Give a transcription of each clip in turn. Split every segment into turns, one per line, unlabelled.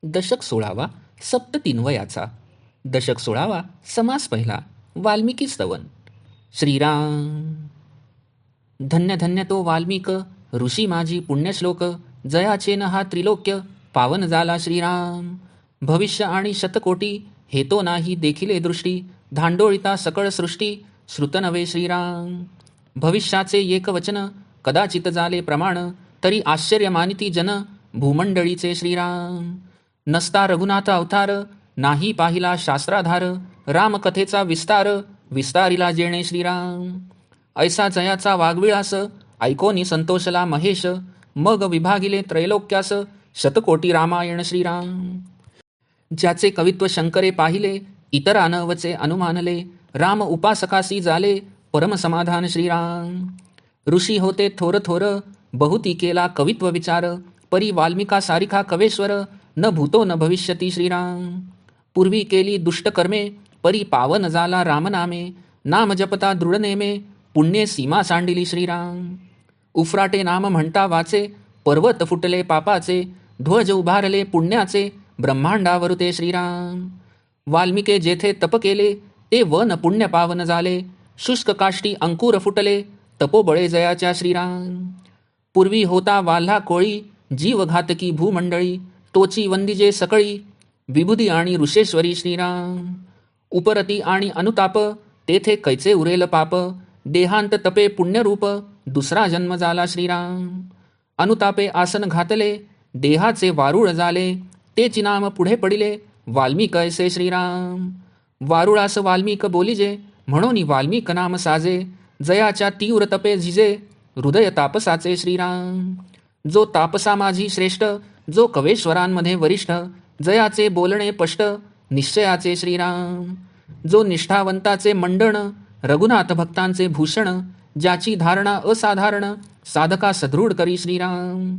दशक 16वा सप्ततीन्वयाचा. दशक 16वा समास पहिला. वाल्मिकी स्तवन. श्रीराम. धन्य धन्य तो वाल्मिक, ऋषी माझी पुण्यश्लोक. जयाचेन हा त्रिलोक्य, पावन झाला श्रीराम. भविष्य आणि शतकोटी, हेतो नाही देखिले दृष्टी. धांडोळिता सकळ सृष्टी, श्रुत नवे श्रीराम. भविष्याचे एक वचन, कदाचित झाले प्रमाण. तरी आश्चर्य मानिती जन, भूमंडळीचे श्रीराम. नसता रघुनाथ अवतार, नाही पाहिला शास्त्राधार. रामकथेचा विस्तार, विस्तारिला जेणे श्रीराम. ऐसा जयाचा वाघविळास, ऐकोनी संतोषला महेश. मग विभागिले त्रैलोक्यास, शतकोटी रामायण श्रीराम. ज्याचे कवित्व शंकरे पाहिले, इतरा न वचे अनुमानले. राम उपासकासी झाले, परम समाधान श्रीराम. ऋषी होते थोर थोर, बहुती केला कवित्व विचार. परी वाल्मिका सारिखा कवेश्वर, न भूतो न भविष्यती श्रीराम. पूर्वी केली दुष्टकर्मे, परी पावन झाला रामनामे. नाम जपता दृढ नेमे, पुण्ये सीमा सांडिली श्रीराम. उफराटे नाम म्हणता वाचे, पर्वत फुटले पापाचे. ध्वज उभारले पुण्याचे, ब्रह्मांडावर ते श्रीराम. वाल्मिके जेथे तप केले, ते वन पुण्य पावन झाले. शुष्क काष्टी अंकुर फुटले, तपोबळे जयाच्या श्रीराम. पूर्वी होता वाल्हा कोळी, जीवघातकी भूमंडळी. तोची वंदिजे सकळी, विभुधी आणि ऋषेश्वरी श्रीराम. उपरती आणि अनुताप, तेथे कैचे उरेल पाप. देहांत तपे पुण्यरूप, दुसरा जन्म झाला श्रीराम. अनुतापे आसन घातले, देहाचे वारुळ झाले. तेची नाम पुढे पडिले, वाल्मिक ऐसे श्रीराम. वारुळास वाल्मिक बोलिजे, म्हणून वाल्मिक नाम साजे. जयाच्या तीव्र तपे झिजे, हृदय तापसाचे श्रीराम. जो तापसा माझी श्रेष्ठ, जो कवेश्वरांमध्ये वरिष्ठ. जयाचे बोलणे पष्ट, निश्चयाचे श्रीराम. जो निष्ठावंताचे मंडण, रघुनाथ भक्तांचे भूषण. ज्याची धारणा असाधारण, साधका सदृढ करी श्रीराम.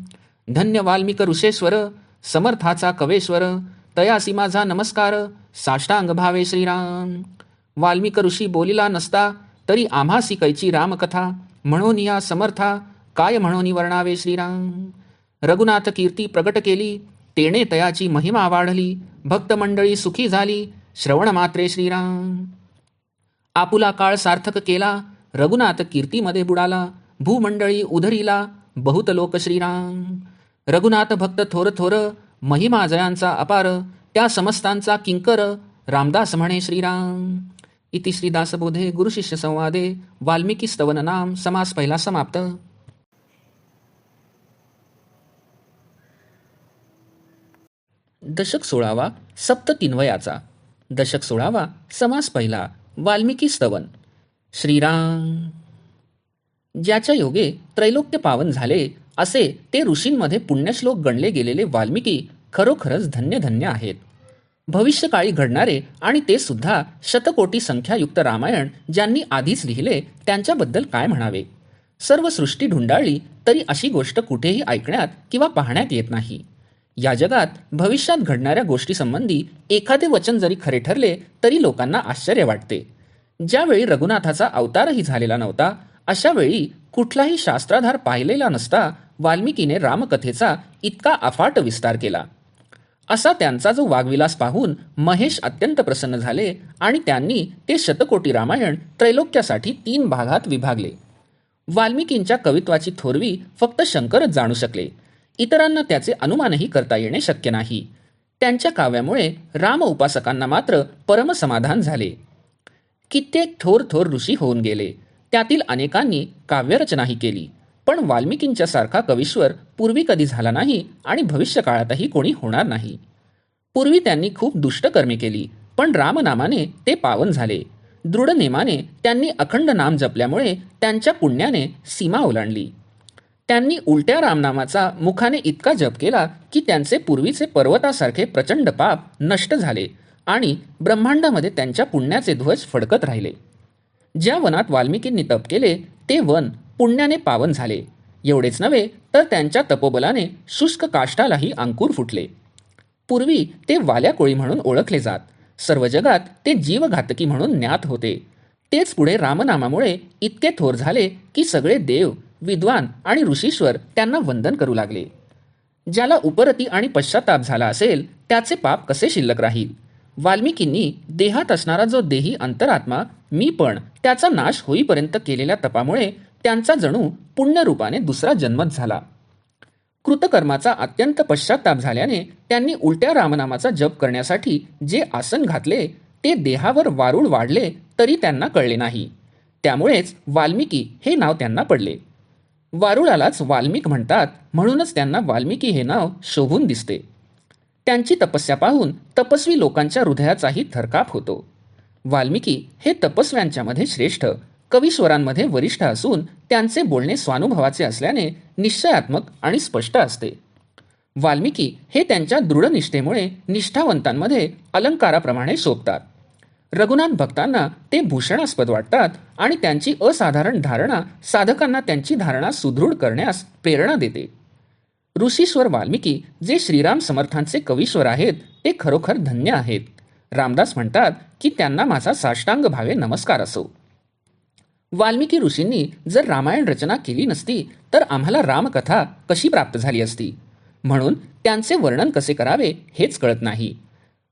धन्य वाल्मिक ऋषेश्वर, समर्थाचा कवेश्वर. तयासी माझा नमस्कार, साष्टांग भावे श्रीराम. वाल्मिक ऋषी बोलिला नसता, तरी आम्हासी कैची रामकथा. म्हणून या समर्था, काय म्हणून वर्णावे श्रीराम. रघुनाथ कीर्ती प्रगट केली, तेणे तयाची महिमा वाढली. भक्त मंडळी सुखी झाली, श्रवण मात्रे श्रीराम. आपुला काळ सार्थक केला, रघुनाथ कीर्तीमध्ये बुडाला. भूमंडळी उधरीला, बहुत लोक श्रीराम. रघुनाथ भक्त थोर थोर, महिमा जयांचा अपार. त्या समस्तांचा किंकर, रामदास म्हणे श्रीराम. इति श्रीदासबोधे गुरुशिष्य संवादे वाल्मिकी स्तवन नाम समास पहिला समाप्त. दशक 16वा सप्ततीन्वयाचा. दशक 16वा समास पहिला. वाल्मिकी स्तवन. श्रीराम. ज्याच्या योगे त्रैलोक्य पावन झाले, असे ते ऋषींमध्ये पुण्यश्लोक गणले गेलेले वाल्मिकी खरोखरच धन्य धन्य आहेत. भविष्यकाळी घडणारे आणि ते सुद्धा शतकोटी संख्यायुक्त रामायण ज्यांनी आधीच लिहिले, त्यांच्याबद्दल काय म्हणावे. सर्व सृष्टी ढुंडाळली तरी अशी गोष्ट कुठेही ऐकण्यात किंवा पाहण्यात येत नाही. या जगात भविष्यात घडणाऱ्या गोष्टीसंबंधी एखादे वचन जरी खरे ठरले तरी लोकांना आश्चर्य वाटते. ज्यावेळी रघुनाथाचा अवतारही झालेला नव्हता, अशा वेळी कुठलाही शास्त्राधार पाहिलेला नसता वाल्मिकीने रामकथेचा इतका अफाट विस्तार केला. असा त्यांचा जो वाग्विलास पाहून महेश अत्यंत प्रसन्न झाले आणि त्यांनी ते शतकोटी रामायण त्रैलोक्यासाठी 3 भागात विभागले. वाल्मिकींच्या कवित्वाची थोरवी फक्त शंकरच जाणू शकले. इतरांना त्याचे अनुमानही करता येणे शक्य नाही. त्यांच्या काव्यामुळे राम उपासकांना मात्र परमसमाधान झाले. कित्येक थोर थोर ऋषी होऊन गेले. त्यातील अनेकांनी काव्यरचनाही केली, पण वाल्मिकींच्या सारखा कवीश्वर पूर्वी कधी झाला नाही आणि भविष्यकाळातही कोणी होणार नाही. पूर्वी त्यांनी खूप दुष्टकर्मे केली, पण रामनामाने ते पावन झाले. दृढ नेमाने त्यांनी अखंड नाम जपल्यामुळे त्यांच्या पुण्याने सीमा ओलांडली. त्यांनी उलट्या रामनामाचा मुखाने इतका जप केला की त्यांचे पूर्वीचे पर्वतासारखे प्रचंड पाप नष्ट झाले आणि ब्रह्मांडामध्ये त्यांच्या पुण्याचे ध्वज फडकत राहिले. ज्या वनात वाल्मिकींनी तप केले, ते वन पुण्याने पावन झाले. एवढेच नव्हे तर त्यांच्या तपोबलाने शुष्क काष्ठालाही अंकुर फुटले. पूर्वी ते वाल्या कोळी म्हणून ओळखले जात. सर्व जगात ते जीवघातकी म्हणून ज्ञात होते. तेच पुढे रामनामामुळे इतके थोर झाले की सगळे देव, विद्वान आणि ऋषीश्वर त्यांना वंदन करू लागले. ज्याला उपरती आणि पश्चाताप झाला असेल त्याचे पाप कसे शिल्लक राहील. वाल्मिकींनी देहात असणारा जो देही अंतरात्मा मी पण त्याचा नाश होईपर्यंत केलेल्या तपामुळे त्यांचा जणू पुण्यरूपाने दुसरा जन्मच झाला. कृतकर्माचा अत्यंत पश्चाताप झाल्याने त्यांनी उलट्या रामनामाचा जप करण्यासाठी जे आसन घातले ते देहावर वारूळ वाढले तरी त्यांना कळले नाही. त्यामुळेच वाल्मिकी हे नाव त्यांना पडले. वारुळालाच वाल्मिक म्हणतात, म्हणूनच त्यांना वाल्मिकी हे नाव शोभून दिसते. त्यांची तपस्या पाहून तपस्वी लोकांच्या हृदयाचाही थरकाप होतो. वाल्मिकी हे तपस्व्यांच्या मध्ये श्रेष्ठ, कवीश्वरांमध्ये वरिष्ठ असून त्यांचे बोलणे स्वानुभवाचे असल्याने निश्चयात्मक आणि स्पष्ट असते. वाल्मिकी हे त्यांच्या दृढनिष्ठेमुळे निष्ठावंतांमध्ये अलंकाराप्रमाणे शोभतात. रघुनाथ भक्तांना ते भूषणास्पद वाटतात आणि त्यांची असाधारण धारणा साधकांना त्यांची धारणा सुदृढ करण्यास प्रेरणा देते. ऋषीश्वर वाल्मिकी जे श्रीराम समर्थांचे कवीश्वर आहेत ते खरोखर धन्य आहेत. रामदास म्हणतात की त्यांना माझा साष्टांग भावे नमस्कार असो. वाल्मिकी ऋषींनी जर रामायण रचना केली नसती तर आम्हाला रामकथा कशी प्राप्त झाली असती. म्हणून त्यांचे वर्णन कसे करावे हेच कळत नाही.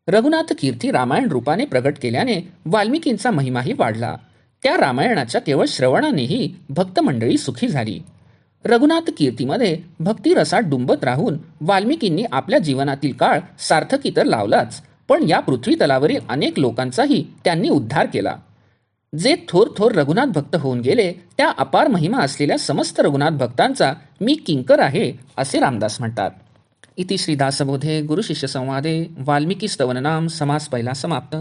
रघुनाथ कीर्ती रामायण रूपाने प्रगट केल्याने वाल्मिकींचा महिमाही वाढला. त्या रामायणाच्या केवळ श्रवणानेही भक्तमंडळी सुखी झाली. रघुनाथ कीर्तीमध्ये भक्तिरसात डुंबत राहून वाल्मिकींनी आपल्या जीवनातील काळ सार्थकी तर लावलाच, पण या पृथ्वी तलावरील अनेक लोकांचाही त्यांनी उद्धार केला. जे थोर थोर रघुनाथ भक्त होऊन गेले त्या अपार महिमा असलेल्या समस्त रघुनाथ भक्तांचा मी किंकर आहे असे रामदास म्हणतात. इति श्रीदासबोधे गुरुशिष्य संवादे वाल्मिकी स्तवननाम समास पहिला समाप्त.